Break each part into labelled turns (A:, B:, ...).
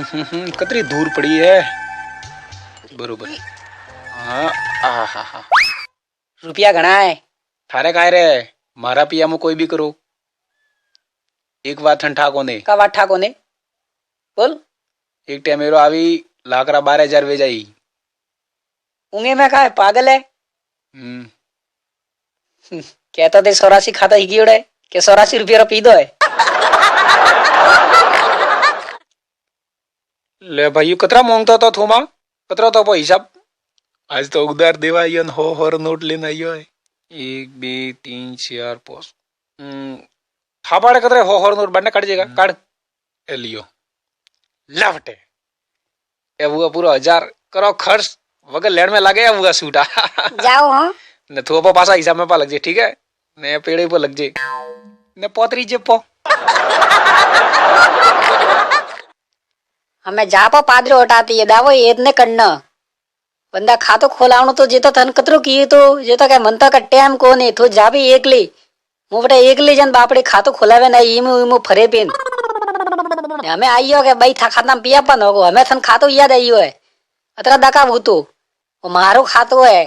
A: कतरी दूर पड़ी है बरोबर। हाँ आ हा हा
B: रुपया घना है
A: थारे काय रे मारा पिया में कोई भी करो एक बात ठंडा कोने
B: का वाठा कोने बोल।
A: एक टाइम मेरो आवी लाकरा 12,000 वे जाई
B: ऊँगे में का है पागल है। कहता थे 84 खाता ही गियोड़े के 84 रुपया पी दो है।
A: ले भाई कतरा मांगता था थोमा कतरा तो हिसाब आज तो उधार देवा यन हो हर नोट लेना आयो है 1 2 3 4 5 थापाड़े कतरे हो हर नोट बनने काट जाएगा काट ए लियो लवटे ए वो पूरा 1000 करो खर्च वगैरह लेन में लगे वो सूटा
B: जाओ हाँ
A: ने थोपा पासा हिसाब में पा लग जे ठीक है ने पेड़े पर लग जे ने पोतरी जे पो
B: हमें जापा पादरी हटाती है दावो इतने करना बंदा खातो खोलावनो तो जेतो थन कतरो किए तो जेतो क्या मनता का टाइम कोने तो जाबी एकली मुबटा एकली जन बापड़े खातो खोलावे ना इमु इमु फरे पेन हमें आइयो के भाई था खाता पिया पन होगो हमें थन खातो याद आइयो है अतरा दका भूतो वो मारो खातो है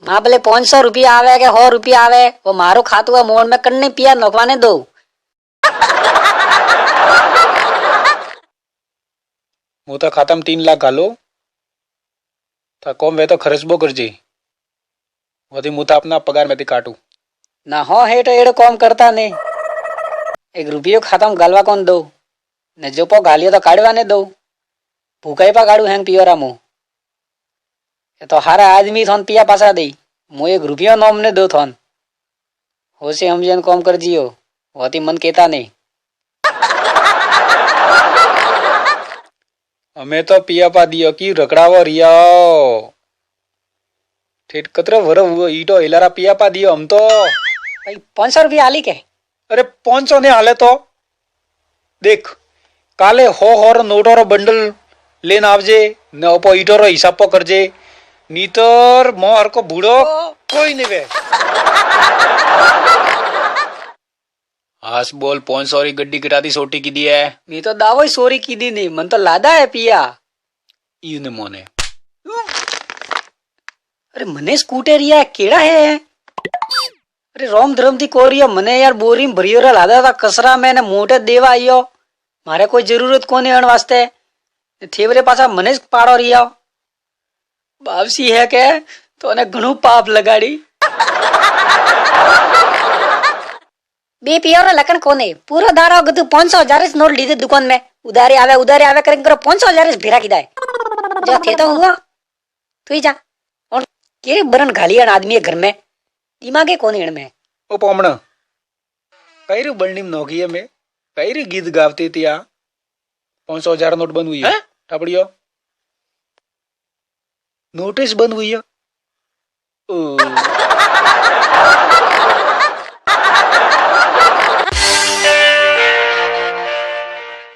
B: मां भले 500 रुपया आवे के 100 रुपया आवे वो मारो खातो है मोड़ में कन्ने पिया नोकवाने दो।
A: मोता खाता में 3 लाख घालो था कौन वे तो खर्च बो कर जी वही मुता अपना पगार में काटू
B: ना हो है तो एड़ो कौम करता ने एक रुपयो खाता में गालवा कौन दो ने जो पो गालियो तो काढ़वा ने दो भूखाई पा काढ़ू हैंग पियोरा मु तो हारा आदमी थोन पिया पासा दे मु एक रुपयो नोम ने दो थोन हो से हम जन कौम कर जियो वती मन केता नहीं
A: हमें तो पिया पा दियो की रकड़ावो रिया ठेठ कतरे वर हुआ ईटो हिलारा पिया पा दियो हम तो
B: भाई 500 रुपया आली के
A: अरे 500 ने हाले तो देख काले हो नोटोरो बंडल लेन आवजे ने ओपो ईटोरो हिसाब पो करजे नीतर मोहर को बूढ़ो कोई नहीं वे आस बोल 500 री गड्डी गिराती सोटी की दी है
B: मैं तो दावो ही सोरी की दी नहीं मन तो लादा है पिया
A: यूने मोने
B: अरे मने स्कूटर या केड़ा है अरे रोम धर्म थी कोरिया मने यार बोरी में भरियोरा लादा था कसरा मैंने मोटे देवा आयो मारे कोई जरूरत कोनी अण वास्ते थेवरे पासा मने पाड़ो रिया बावसी है के तो ने घणू पाप लगाड़ी बे पियोरा लकन कोने पूरा दारा गदु 500,000 नोट लीधे दुकान में उधारे आवे करें करो 500,000 भेरा किदा है जो थे तो हुआ तू ही जा और के बरन घालियन आदमी है घर में दिमागे कोनी अण में
A: ओ पोमणा कईरी बलनी में नौकी है में कईरी गीत गावती थी आ 500,000 नोट बंद हुई है टापड़ियो नोटिस बंद हुई है ओ